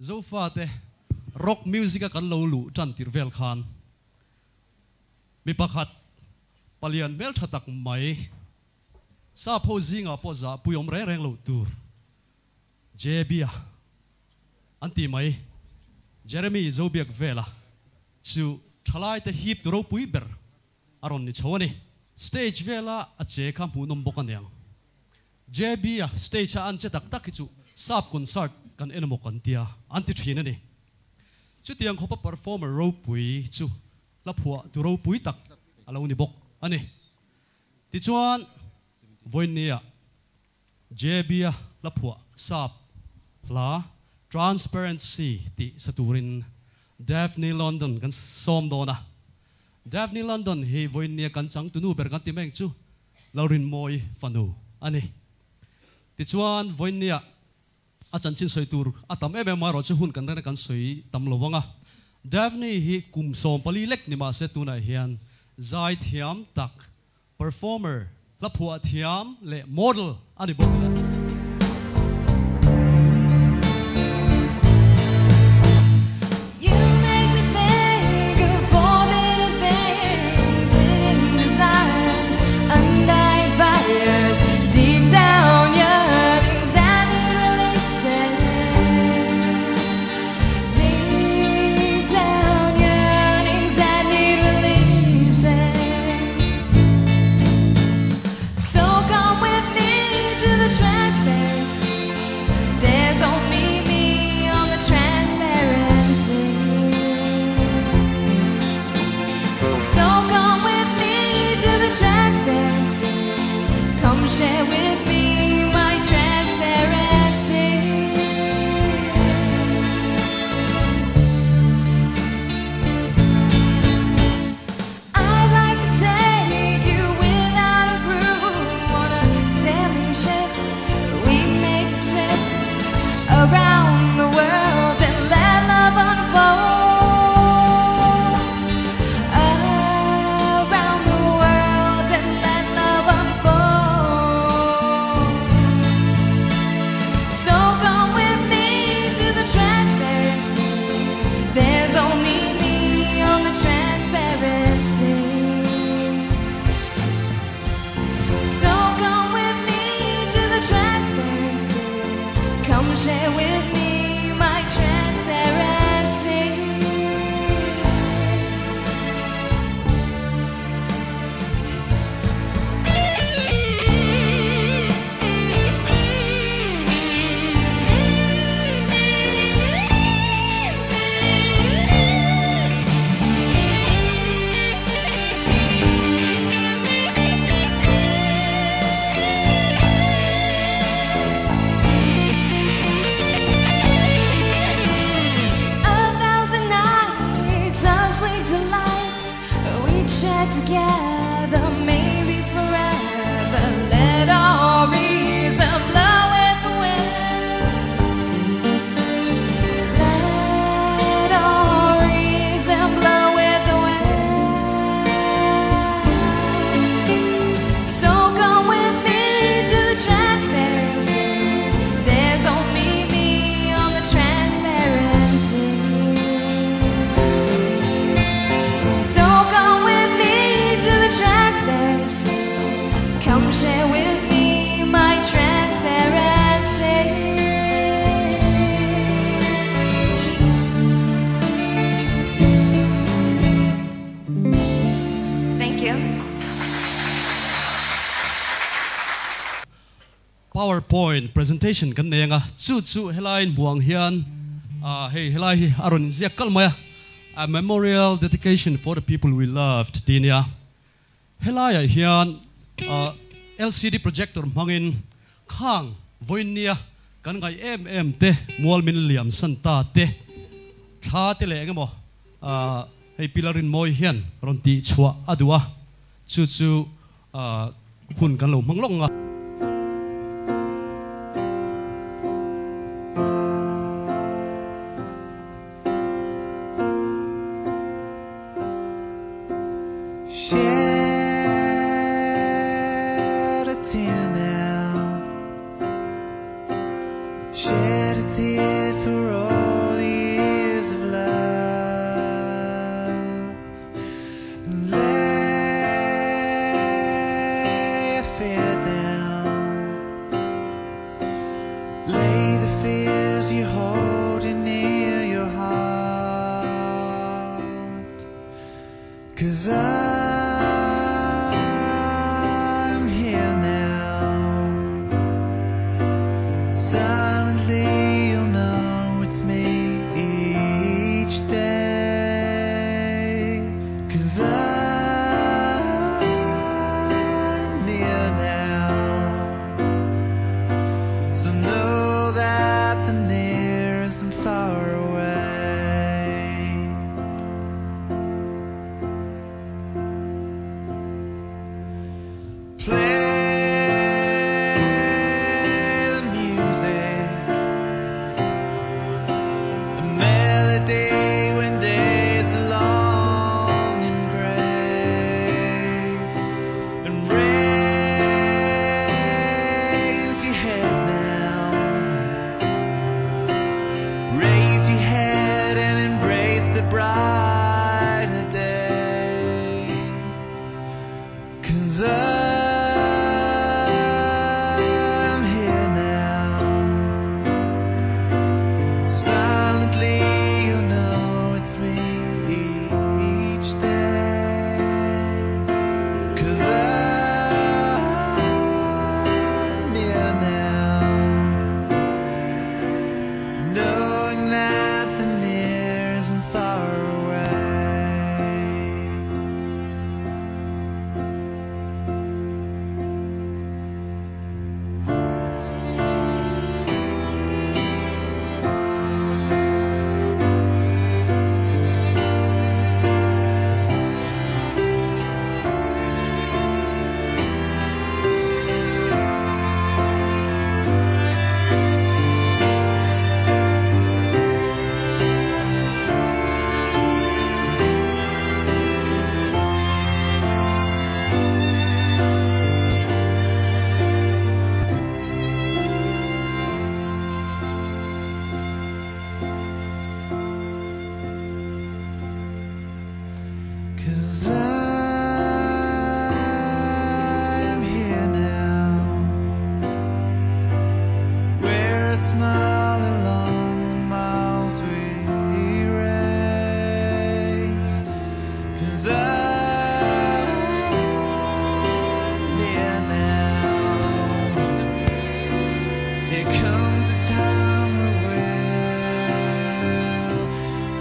Zofate rock music kan lo lu chan tirvel khan mi pakhat palian bel thatak mai sa pozinga poza puyom reng lo tur jebia anti mai Jeremy zobiak vela chu thalai te hip to ro pui ber aron ni chawani stage vela a che kham pu nom bokaniang jebia stage an che tak tak chu sap concert kan enamo kan tia anti thina ni chu tiang khopa performer ro pui chu la phua tu ro pui tak alo ni bok ani ti chuan voinia jebia la phua sap la transparency ti saturin Daphne London kan som dona Daphne London hi voinia kan chang tunu ber kan ti meng chu laurin moi fanu ani ti chuan voinia achan chin soi tur atam em ma ro chu hun kan ra kan soi tam lowanga Daphne hi kum som pali lek ni ma se tu na hian zai thiam tak performer la phua thiam le model ani bok Share with me my transparency. I'd like to take you without a crew on a sailing ship. We make a trip around the world and let love unfold. Share with me my transparency. Together, maybe forever. Let our reason blow with the wind. Let our reason blow with the wind. So come with me to the transparency. There's only me on the transparency. So come with me to the transparency. Come share with me my transparency. Thank you. PowerPoint presentation kan nenga chu helain buang hian hey helai aron zia kalmaya a memorial dedication for the people we loved dinia helaya hian LCD projector mangin khang voinia kan ngai em te mualmin liam santa te tha te le ngemo hey pilarin moi hian ronti chua adua chu hun kan lo manglonga Shed a tear now, shed a tear for all 'Cause I'm here now. Silently you'll know it's me each day. 'Cause I'm near now. So know that the near isn't far away. Play the music, a melody when days are long and grey, and raise your head now, raise your head and embrace the brighter day. 'Cause I'm here now. Silently you know it's me each day. 'Cause I'm near now. Knowing that the near isn't far away. Cause I'm here now, where a smile along the miles we race. Cause I'm near now. Here comes a time where we'll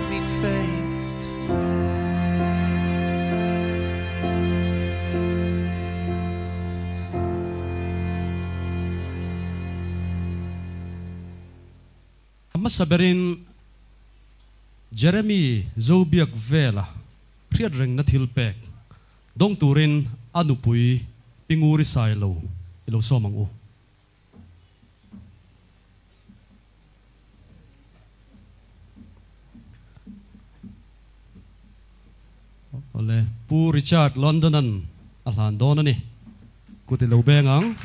meet face to face. Masaberin Jeremy Zobiak Vela Priad Reng na Thilpek Dong Turin Anupui Pinguri Sailo Ilo Somang U Ole Pu Richard Londonan Alhan Donani Kutilo Bengang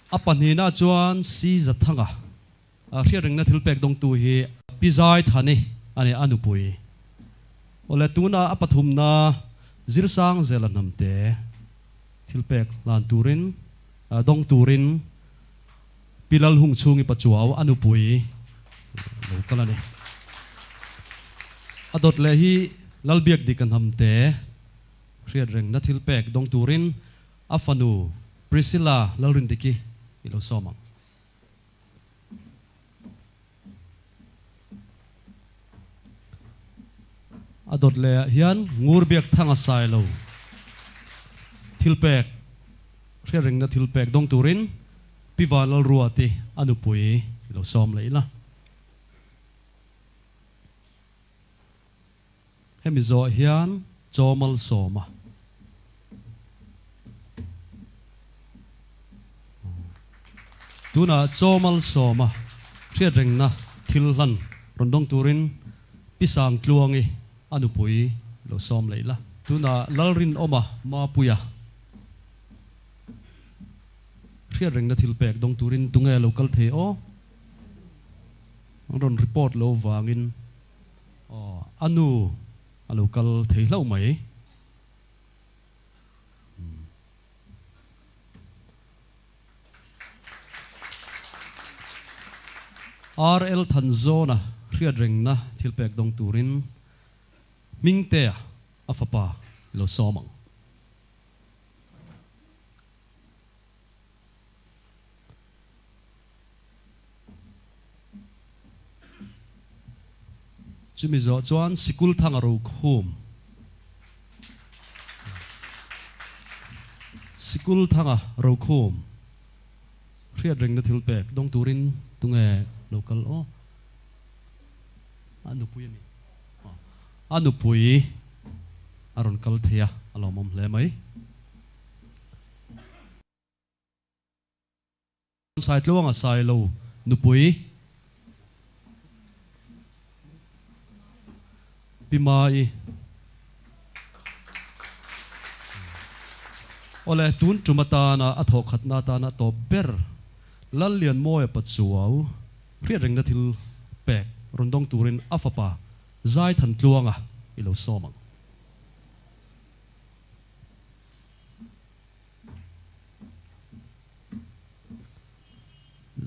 Apan hina chuan si zathanga riaring na thilpek dong tu hi pizai thani ani anupui ole tuna apathum na zirsang zelanamte thilpek lan turin dong turin pilal hung chungi pachuaw anupui lokalani adot le hi lalbiak dikan hamte riaring na thilpek dong turin afanu Priscilla lalrindiki ilo somang adot le hian ngurbiak thanga sailo thilpek riaring na thilpek dong turin piwanal ruati anupui ilo som leila hemizo hian chomal soma Tuna chomal soma riaring na thilhan rondong turin pisang tluangi anupui lo som leila tuna lalrin oma ma puya riaring na thilpek dong turin tunge local the o ron report lo wangin anu local the lo mai RL Tanzona riat reng na thil pek dong turin ming te a fapa lo somang chumi zo chuan sikul thang aro khum sikul thanga ro khum riat reng na thil pek dong turin tunge local o anupui ni anupui aron kal thia alomom hle mai sai tlowanga sai lo nupui bimai ole tun tumata na athok khatna ta na to ber lallian moy pachuau riat reng na thil pek rondong turin afapa zai than tluanga ilo somang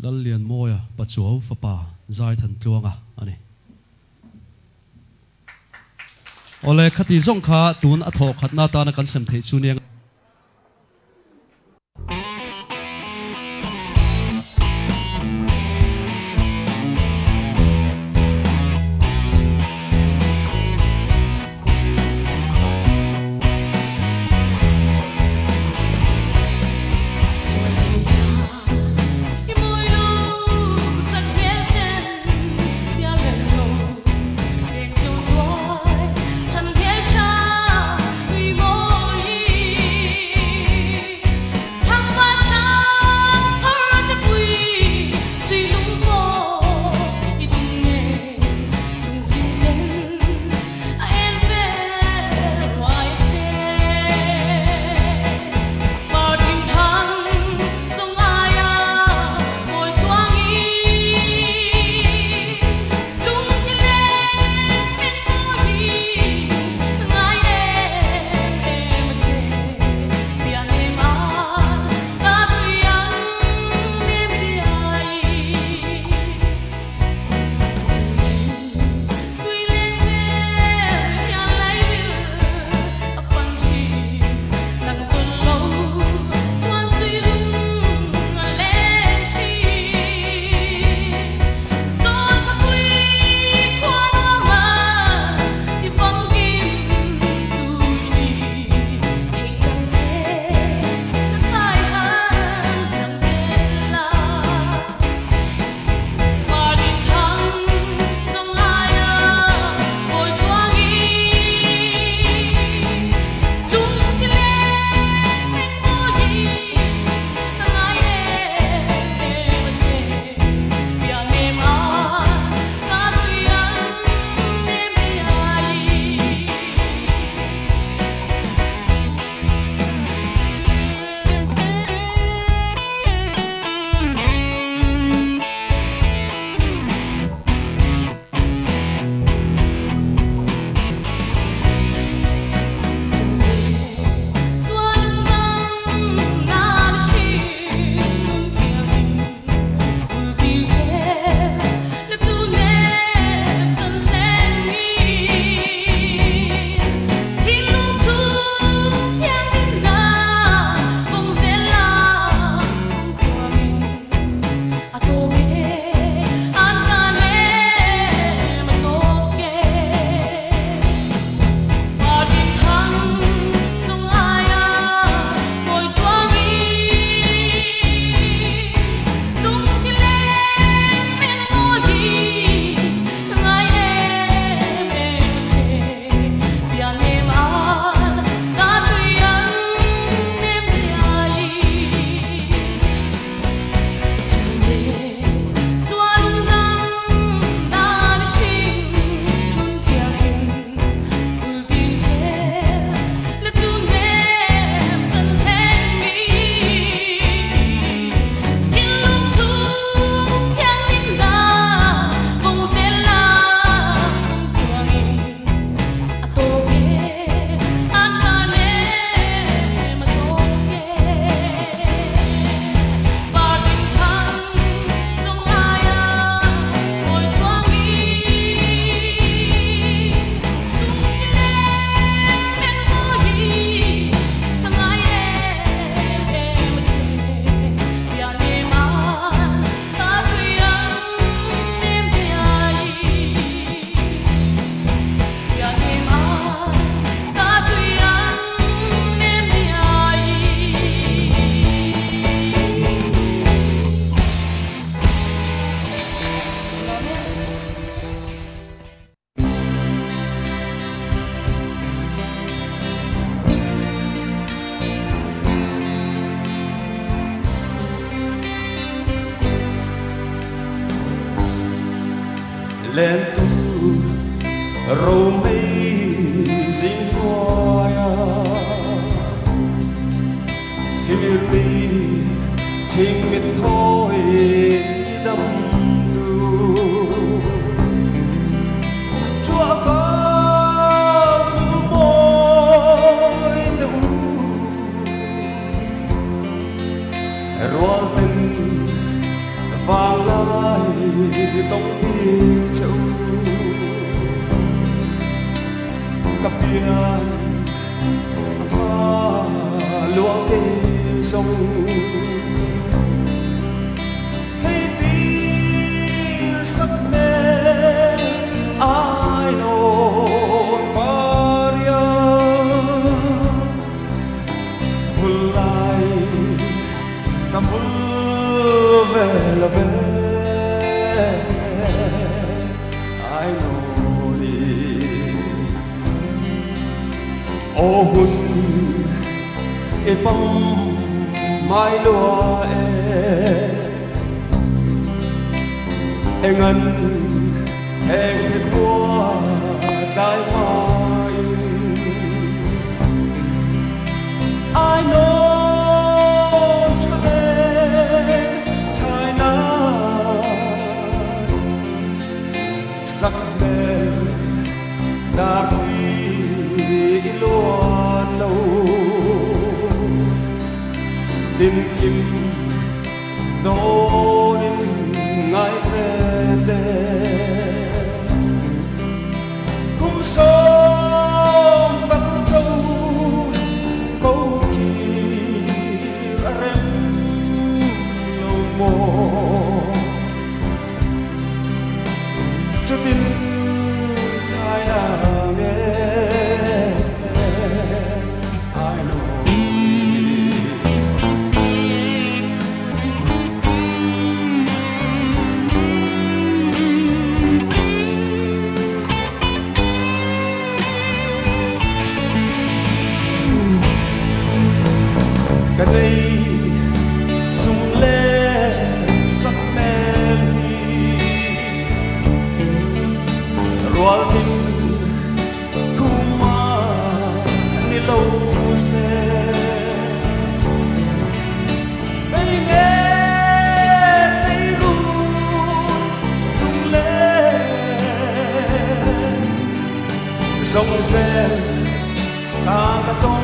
lallian moya pachuau fapa zai than tluanga ani ole khati zong kha tun athok khatna ta na kan sem the chuniang Hãy subscribe cho kênh Ghiền Mì Gõ để không bỏ lỡ lên tu râu mây dính hoa thiên mi tình miệt thôi đâm đu chúa phá phủ môi teu rồi tình vàng lại tông biết châu cặp biển luống cây sông thấy tiếng sắc mê ai nôn Maria vui lại năm mưa về là về ai nôn đi ô hun e bông mai lúa e ngân e qua trái mai ai nói cho em trái nắng sắc mê đã đi lúa lâu tìm kiếm đâu đến ngày về đây cũng sống tận sâu câu kỳ rem lâu mồ cho tin trái đang nghe ai nói gần đây sung lên sắc mê rồi tình kuma ni lâu xe bên nghe say ru tung lên sông xe ta cả tông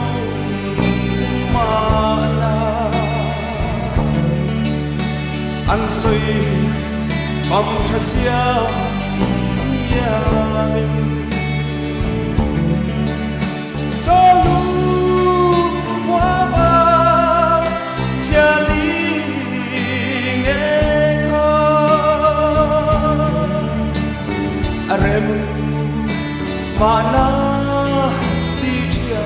ăn suy phong cho xiêm nhà mình gió lũ hoa vàng xia lý nghe con rem mana đi chia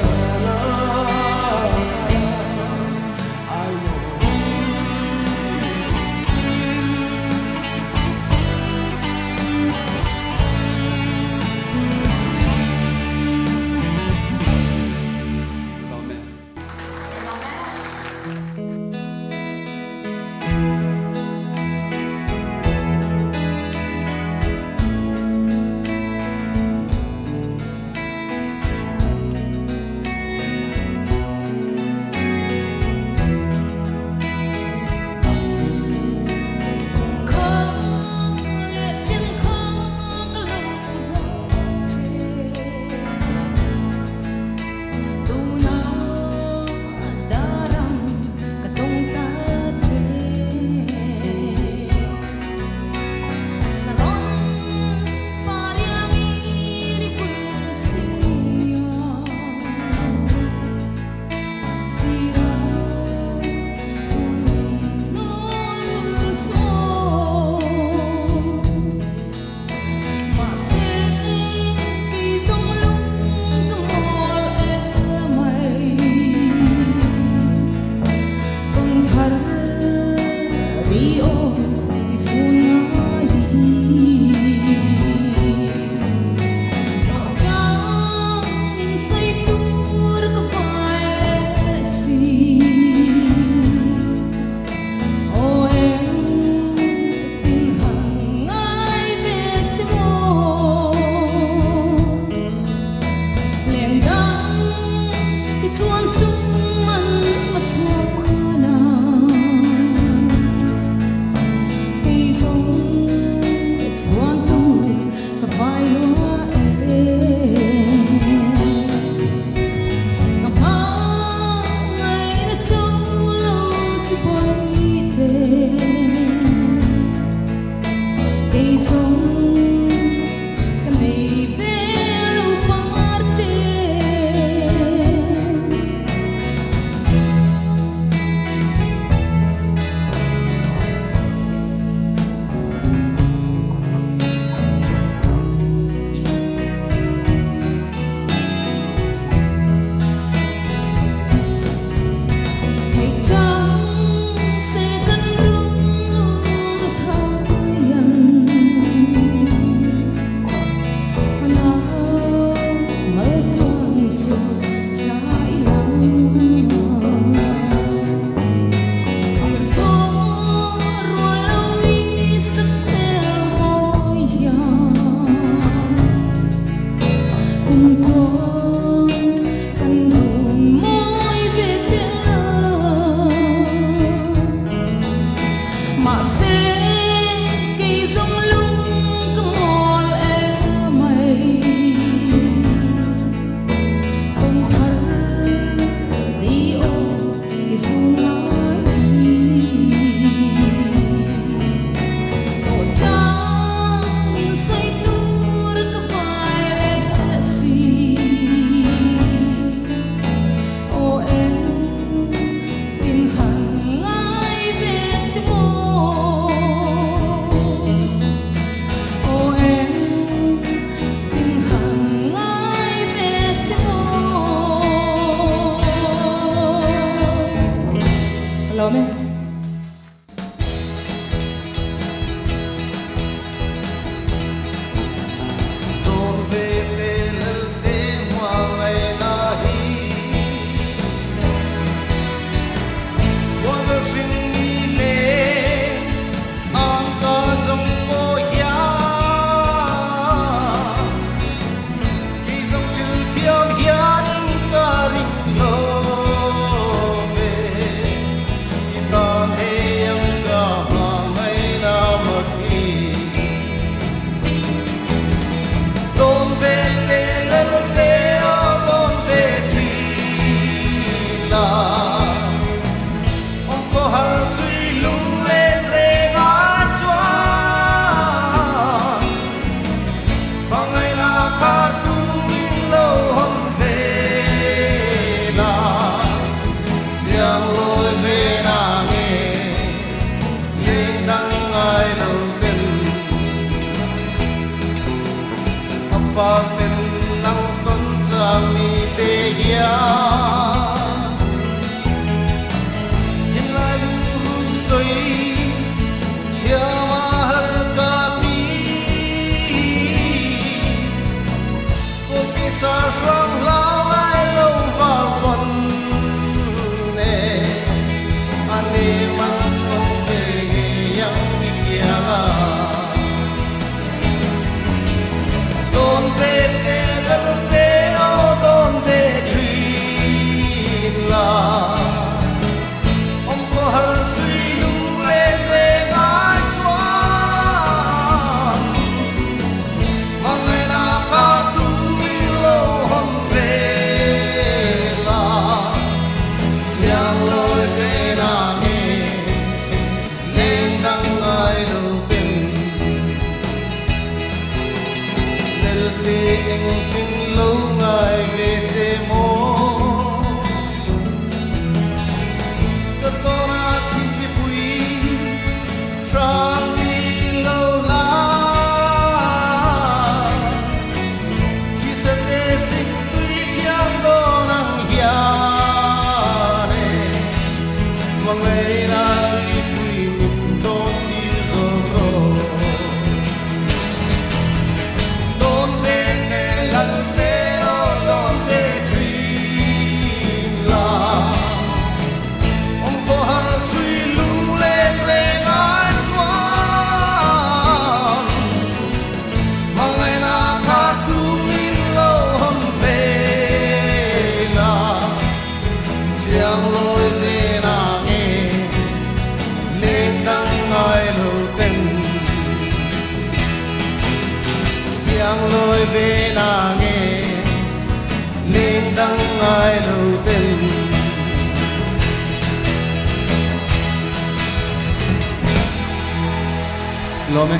Lo me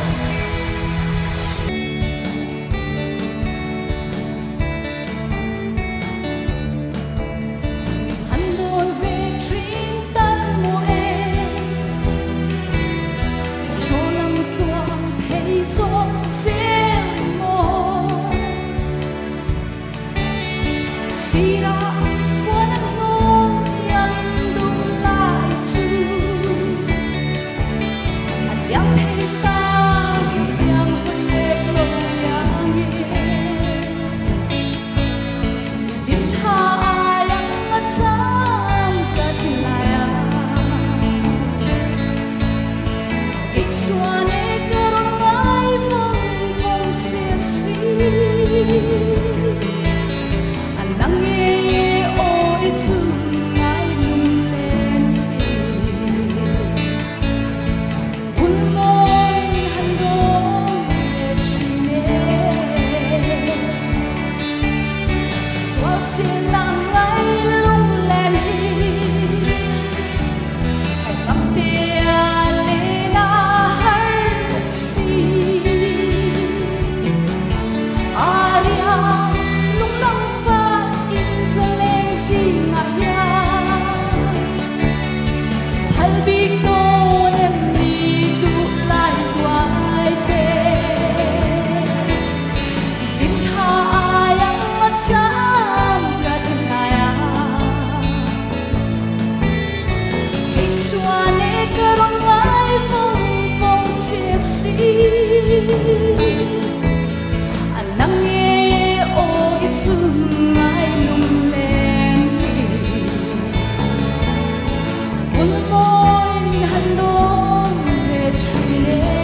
anh nắng nghe ôi xuân ai lung lên vun môi mình hằn đón về chuyện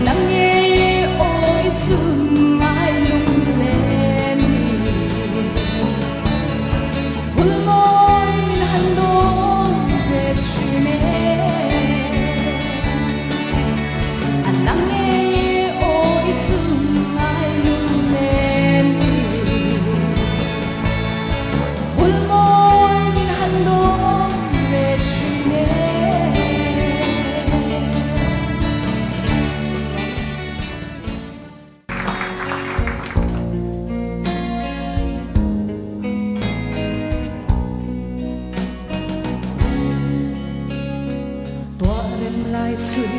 nắng nghe ôi xuân ai lung lên vun môi mình hằn đón về chuyện nắng nghe ôi xuân ai lung lên vun môi mình hằn đón về chuyện xuân